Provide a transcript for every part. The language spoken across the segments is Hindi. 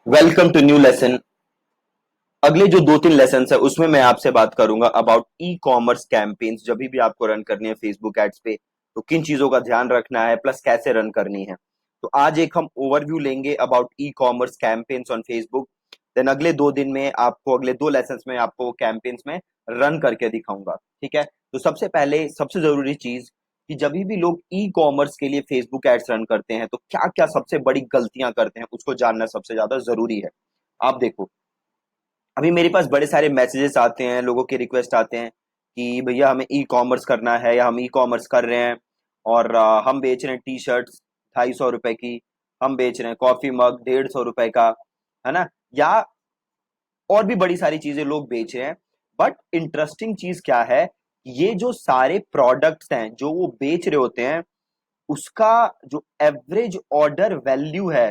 Welcome to new lesson. अगले जो दो तीन लेसन है उसमें मैं आपसे बात करूंगा अबाउट ई कॉमर्स कैंपेन्स। जब भी आपको रन करनी है फेसबुक एड्स पे तो किन चीजों का ध्यान रखना है प्लस कैसे रन करनी है। तो आज एक हम ओवरव्यू लेंगे about e commerce campaigns on Facebook. Then अगले 2 दिन में आपको अगले दो लेसन में आपको कैंपेन्स में रन करके दिखाऊंगा। ठीक है। तो सबसे पहले सबसे जरूरी चीज कि जब भी लोग ई कॉमर्स के लिए फेसबुक एड्स रन करते हैं तो क्या क्या सबसे बड़ी गलतियां करते हैं उसको जानना सबसे ज्यादा जरूरी है। आप देखो, अभी मेरे पास बड़े सारे मैसेजेस आते हैं, लोगों के रिक्वेस्ट आते हैं कि भैया हमें ई कॉमर्स करना है या हम ई कॉमर्स कर रहे हैं और हम बेच रहे हैं टी शर्ट्स 250 रुपए की, हम बेच रहे हैं कॉफी मग 150 रुपए का, है ना, या और भी बड़ी सारी चीजें लोग बेच रहे हैं। बट इंटरेस्टिंग चीज क्या है, ये जो सारे प्रोडक्ट्स हैं जो वो बेच रहे होते हैं उसका जो एवरेज ऑर्डर वैल्यू है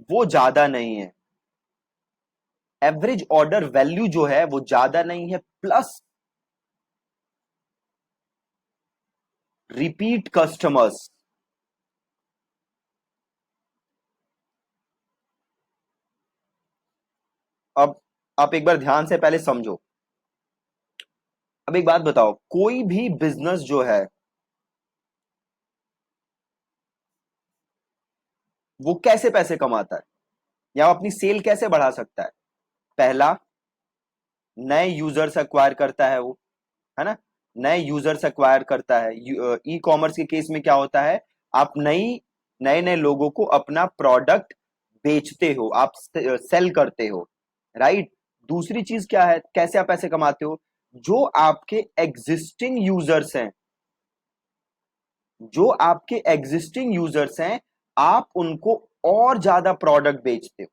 वो ज्यादा नहीं है। एवरेज ऑर्डर वैल्यू जो है वो ज्यादा नहीं है, प्लस रिपीट कस्टमर्स। अब आप एक बार ध्यान से पहले समझो। अब एक बात बताओ, कोई भी बिजनेस जो है वो कैसे पैसे कमाता है या वो अपनी सेल कैसे बढ़ा सकता है? पहला, नए यूजर्स एक्वायर करता है वो, है ना, नए यूजर्स एक्वायर करता है। ई कॉमर्स के केस में क्या होता है, आप नए नए लोगों को अपना प्रोडक्ट बेचते हो, आप सेल करते हो, राइट। दूसरी चीज क्या है, कैसे आप पैसे कमाते हो, जो आपके एग्जिस्टिंग यूजर्स हैं, जो आपके एग्जिस्टिंग यूजर्स हैं आप उनको और ज्यादा प्रोडक्ट बेचते हो।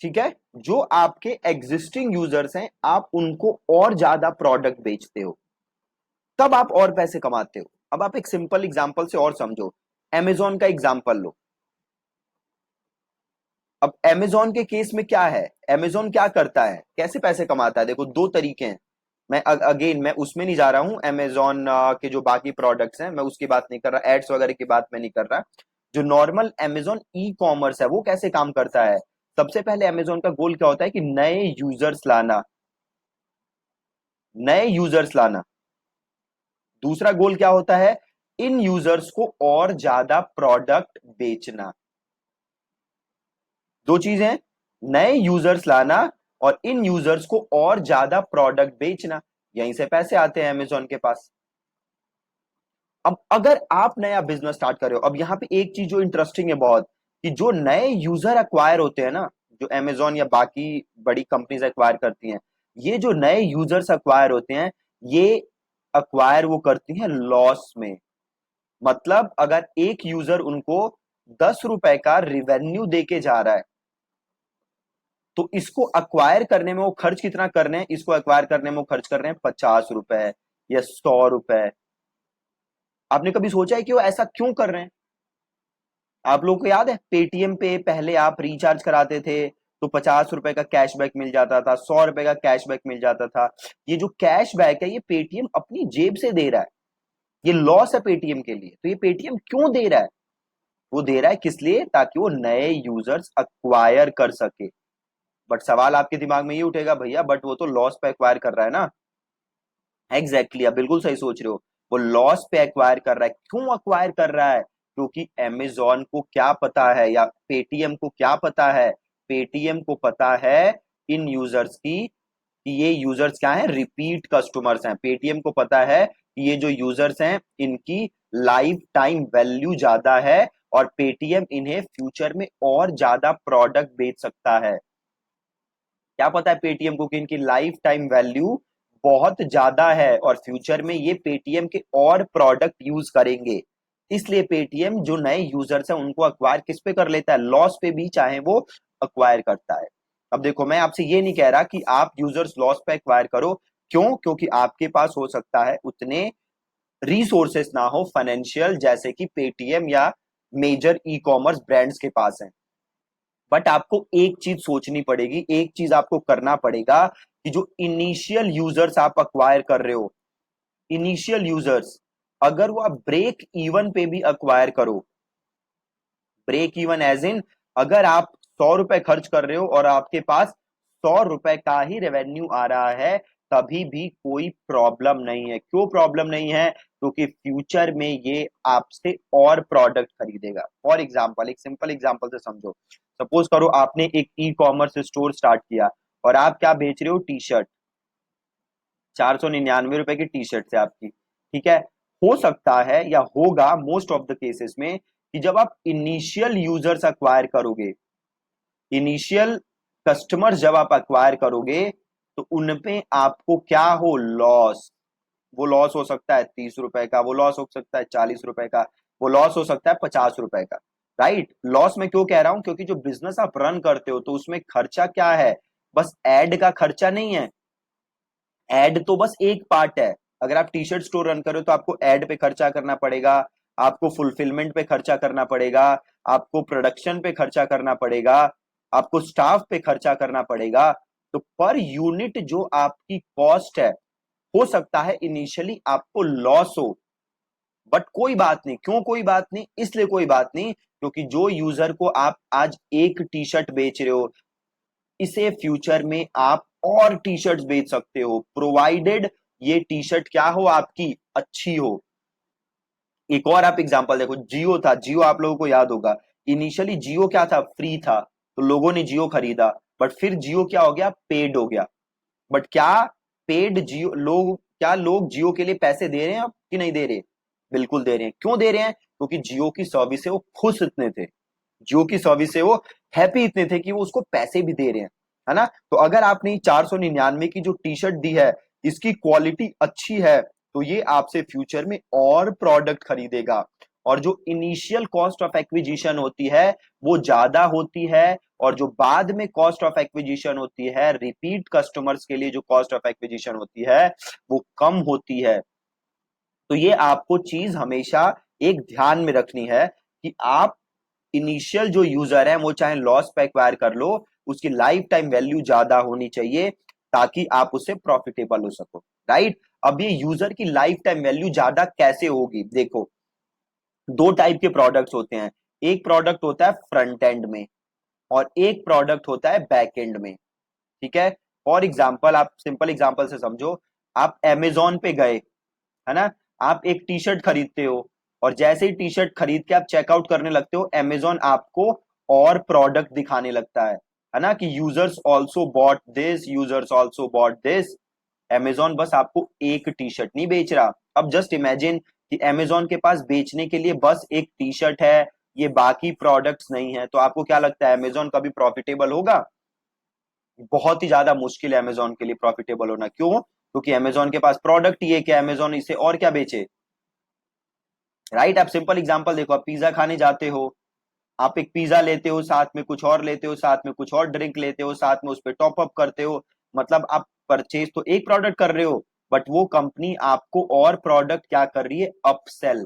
ठीक है, जो आपके एग्जिस्टिंग यूजर्स हैं आप उनको और ज्यादा प्रोडक्ट बेचते हो, तब आप और पैसे कमाते हो। अब आप एक सिंपल एग्जांपल से और समझो, अमेजोन का एग्जांपल लो। अब अमेजोन के केस में क्या है, अमेजोन क्या करता है, कैसे पैसे कमाता है? देखो, दो तरीके हैं। मैं अगेन मैं उसमें नहीं जा रहा हूं, अमेजोन के जो बाकी प्रोडक्ट्स हैं मैं उसकी बात नहीं कर रहा, एड्स वगैरह की बात मैं नहीं कर रहा। जो नॉर्मल अमेजोन ई कॉमर्स है वो कैसे काम करता है? सबसे पहले अमेजोन का गोल क्या होता है कि नए यूजर्स लाना, नए यूजर्स लाना। दूसरा गोल क्या होता है, इन यूजर्स को और ज्यादा प्रोडक्ट बेचना। दो चीजें हैं, नए यूजर्स लाना और इन यूजर्स को और ज्यादा प्रोडक्ट बेचना। यहीं से पैसे आते हैं अमेजोन के पास। अब अगर आप नया बिजनेस स्टार्ट कर रहे हो, अब यहां पे एक चीज जो इंटरेस्टिंग है बहुत, कि जो नए यूजर एक्वायर होते हैं ना, जो अमेजोन या बाकी बड़ी कंपनीज एक्वायर करती हैं, ये जो नए यूजर्स एक्वायर होते हैं ये एक्वायर वो करती हैं लॉस में। मतलब अगर एक यूजर उनको 10 रुपए का रिवेन्यू देके जा रहा है तो इसको अक्वायर करने में वो खर्च कितना कर रहे हैं, इसको अक्वायर करने में वो खर्च कर रहे हैं 50 रुपए या 100 रुपए। आपने कभी सोचा है कि वो ऐसा क्यों कर रहे हैं? आप लोगों को याद है पेटीएम पे पहले आप रिचार्ज कराते थे तो 50 रुपए का कैशबैक मिल जाता था, 100 रुपए का कैशबैक मिल जाता था। ये जो कैशबैक है ये पेटीएम अपनी जेब से दे रहा है, ये लॉस है पेटीएम के लिए। तो ये पेटीएम क्यों दे रहा है? वो दे रहा है किस लिए, ताकि वो नए यूजर्स अक्वायर कर सके। बट सवाल आपके दिमाग में ये उठेगा, भैया बट वो तो लॉस पे एक्वायर कर रहा है ना। एग्जैक्टली, आप बिल्कुल सही सोच रहे हो। वो लॉस पे एक्वायर कर रहा है, क्यों एक्वायर कर रहा है? क्योंकि अमेजोन को क्या पता है या पेटीएम को क्या पता है, पेटीएम को पता है इन यूजर्स की कि ये यूजर्स क्या है, रिपीट कस्टमर्स हैं। पेटीएम को पता है कि ये जो यूजर्स हैं इनकी लाइफ टाइम वैल्यू ज्यादा है और पेटीएम इन्हें फ्यूचर में और ज्यादा प्रोडक्ट बेच सकता है। क्या पता है पेटीएम को कि इनकी लाइफ टाइम वैल्यू बहुत ज्यादा है और फ्यूचर में ये पेटीएम के और प्रोडक्ट यूज करेंगे। इसलिए पेटीएम जो नए यूजर्स हैं उनको अक्वायर किस पे कर लेता है, लॉस पे भी चाहे वो अक्वायर करता है। अब देखो, मैं आपसे ये नहीं कह रहा कि आप यूजर्स लॉस पे अक्वायर करो। क्यों? क्योंकि आपके पास हो सकता है उतने रिसोर्सेस ना हो फाइनेंशियल, जैसे कि पेटीएम या मेजर ई कॉमर्स ब्रांड्स के पास है। बट आपको एक चीज सोचनी पड़ेगी, एक चीज आपको करना पड़ेगा कि जो इनिशियल यूजर्स आप अक्वायर कर रहे हो, इनिशियल यूजर्स, अगर वो आप ब्रेक इवन पे भी अक्वायर करो, ब्रेक इवन एज इन अगर आप 100 रुपए खर्च कर रहे हो और आपके पास 100 रुपए का ही रेवेन्यू आ रहा है, तभी भी कोई प्रॉब्लम नहीं है। क्यों प्रॉब्लम नहीं है? क्योंकि फ्यूचर में ये आपसे और प्रोडक्ट खरीदेगा। फॉर एग्जाम्पल, एक सिंपल एग्जाम्पल से समझो। सपोज करो आपने एक ई कॉमर्स स्टोर स्टार्ट किया और आप क्या बेच रहे हो? T shirt. 499 रुपए की टी शर्ट है आपकी, ठीक है। हो सकता है या होगा मोस्ट ऑफ द केसेस में कि जब आप इनिशियल यूजर्स अक्वायर करोगे, इनिशियल कस्टमर जब आप अक्वायर करोगे, तो उनपे आपको क्या हो? लॉस। वो लॉस हो सकता है 30 रुपए का, वो लॉस हो सकता है 40 रुपए का, वो लॉस हो सकता है 50 रुपए का। राइट? लॉस मैं क्यों कह रहा हूं? क्योंकि जो बिजनेस आप रन करते हो तो उसमें खर्चा क्या है? बस एड का खर्चा नहीं है। एड तो बस एक पार्ट है। अगर आप टी शर्ट स्टोर रन करो तो आपको एड पे खर्चा करना पड़ेगा, आपको फुलफिलमेंट पे खर्चा करना पड़ेगा, आपको प्रोडक्शन पे खर्चा करना पड़ेगा, आपको स्टाफ पे खर्चा करना पड़ेगा। तो पर यूनिट जो आपकी कॉस्ट है, हो सकता है इनिशियली आपको लॉस हो, बट कोई बात नहीं। क्यों कोई बात नहीं? इसलिए कोई बात नहीं क्योंकि जो यूजर को आप आज एक टी शर्ट बेच रहे हो, इसे फ्यूचर में आप और टी शर्ट बेच सकते हो, प्रोवाइडेड ये टी शर्ट क्या हो? आपकी अच्छी हो। एक और आप एग्जांपल देखो, जियो था। जियो आप लोगों को याद होगा, इनिशियली जियो क्या था? फ्री था, तो लोगों ने जियो खरीदा। बट फिर जियो क्या हो गया? पेड हो गया। बट क्या पेड जियो लोग, क्या लोग जियो के लिए पैसे दे रहे हैं अब कि नहीं दे रहे? बिल्कुल दे रहे हैं। क्यों दे रहे हैं? क्योंकि जियो की सर्विस से वो खुश इतने थे, जियो की सर्विस से वो हैप्पी इतने थे कि वो उसको पैसे भी दे रहे हैं, है ना। तो अगर आपने 499 की जो टी शर्ट दी है, इसकी क्वालिटी अच्छी है, तो ये आपसे फ्यूचर में और प्रोडक्ट खरीदेगा। और जो इनिशियल कॉस्ट ऑफ एक्विजिशन होती है वो ज्यादा होती है, और जो बाद में कॉस्ट ऑफ एक्विजिशन होती है, रिपीट कस्टमर्स के लिए जो कॉस्ट ऑफ एक्विजिशन होती है वो कम होती है। तो ये आपको चीज हमेशा एक ध्यान में रखनी है कि आप इनिशियल जो यूजर है वो चाहे लॉस पे एक्वायर कर लो, उसकी लाइफ टाइम वैल्यू ज्यादा होनी चाहिए ताकि आप उससे प्रॉफिटेबल हो सको। राइट? अब ये यूजर की लाइफ टाइम वैल्यू ज्यादा कैसे होगी? देखो, दो टाइप के प्रोडक्ट्स होते हैं। एक प्रोडक्ट होता है फ्रंट एंड में और एक प्रोडक्ट होता है बैक एंड में, ठीक है। फॉर एग्जाम्पल, आप सिंपल एग्जाम्पल से समझो। आप Amazon पे गए, है ना। आप एक टी शर्ट खरीदते हो और जैसे ही टी शर्ट खरीद के आप चेकआउट करने लगते हो, Amazon आपको और प्रोडक्ट दिखाने लगता है ना, कि users also bought this, users also bought this. Amazon बस आपको एक टी शर्ट नहीं बेच रहा। अब जस्ट इमेजिन कि Amazon के पास बेचने के लिए बस एक टी शर्ट है, ये बाकी प्रोडक्ट्स नहीं है, तो आपको क्या लगता है Amazon कभी प्रॉफिटेबल होगा? बहुत ही ज्यादा मुश्किल है Amazon के लिए प्रॉफिटेबल होना। क्यों? क्योंकि Amazon के पास प्रोडक्ट ही है कि Amazon इसे और क्या बेचे। राइट? आप सिंपल एग्जांपल देखो, आप पिज्जा खाने जाते हो, आप एक पिज्जा लेते हो, साथ में कुछ और लेते हो, साथ में कुछ और ड्रिंक लेते हो, साथ में उस पर टॉप अप करते हो। मतलब आप परचेज तो एक प्रोडक्ट कर रहे हो, बट वो कंपनी आपको और प्रोडक्ट क्या कर रही है? अपसेल।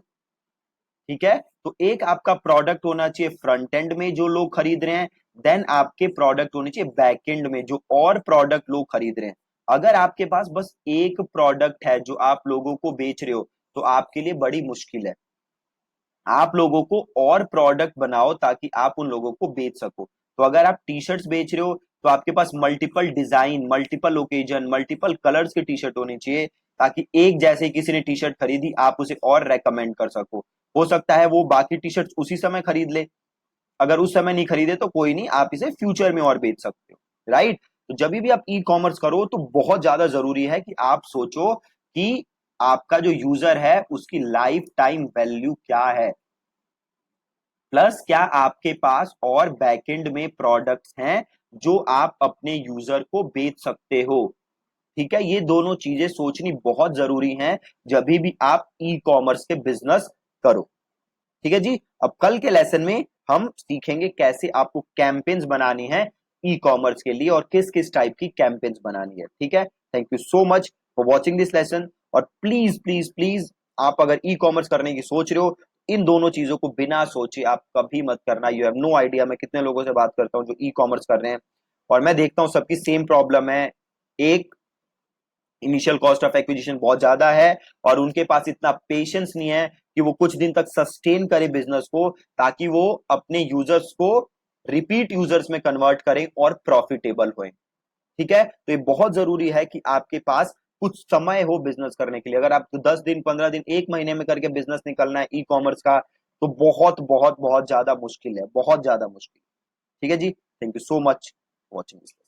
ठीक है। तो एक आपका प्रोडक्ट होना चाहिए फ्रंट एंड में जो लोग खरीद रहे हैं, देन आपके प्रोडक्ट होने चाहिए बैक एंड में जो और प्रोडक्ट लोग खरीद रहे हैं। अगर आपके पास बस एक प्रोडक्ट है जो आप लोगों को बेच रहे हो, तो आपके लिए बड़ी मुश्किल है। आप लोगों को और प्रोडक्ट बनाओ ताकि आप उन लोगों को बेच सको। तो अगर आप टी शर्ट्स बेच रहे हो तो आपके पास multiple design, multiple occasion, multiple colours की टी शर्ट होनी चाहिए, ताकि एक जैसे किसी ने टी शर्ट खरीदी आप उसे और रेकमेंड कर सको। हो सकता है वो बाकी टी शर्ट उसी समय खरीद ले, अगर उस समय नहीं खरीदे तो कोई नहीं, आप इसे फ्यूचर में और बेच सकते हो। राइट? तो जब भी आप ई कॉमर्स करो तो बहुत ज्यादा जरूरी है कि आप सोचो कि आपका जो यूजर है उसकी लाइफ टाइम वैल्यू क्या है, प्लस क्या आपके पास और बैकएंड में प्रोडक्ट्स हैं जो आप अपने यूजर को बेच सकते हो। ठीक है, ये दोनों चीजें सोचनी बहुत जरूरी हैं जब भी आप ई कॉमर्स के बिजनेस करो। ठीक है जी। अब कल के लेसन में हम सीखेंगे कैसे आपको कैंपेन्स बनानी है ई कॉमर्स के लिए और किस किस टाइप की कैंपेन्स बनानी है। ठीक है। Thank you so much for watching this lesson. और प्लीज प्लीज प्लीज, आप अगर ई कॉमर्स करने की सोच रहे हो, इन दोनों चीजों को बिना सोचे आप कभी मत करना। यू हैव नो आइडिया मैं कितने लोगों से बात करता हूँ जो ई कॉमर्स कर रहे हैं और मैं देखता हूँ सबकी सेम प्रॉब्लम है। एक इनिशियल कॉस्ट ऑफ एक्विजिशन बहुत ज्यादा है और उनके पास इतना पेशेंस नहीं है कि वो कुछ दिन तक सस्टेन करे बिजनेस को, ताकि वो अपने यूजर्स को रिपीट यूजर्स में कन्वर्ट करें और प्रॉफिटेबल होए। ठीक है, तो ये बहुत जरूरी है कि आपके पास कुछ समय हो बिजनेस करने के लिए। अगर आप 10 दिन 15 दिन 1 महीने में करके बिजनेस निकलना है ई कॉमर्स का, तो बहुत बहुत बहुत ज्यादा मुश्किल है, बहुत ज्यादा मुश्किल। ठीक है जी, thank you so much watching this.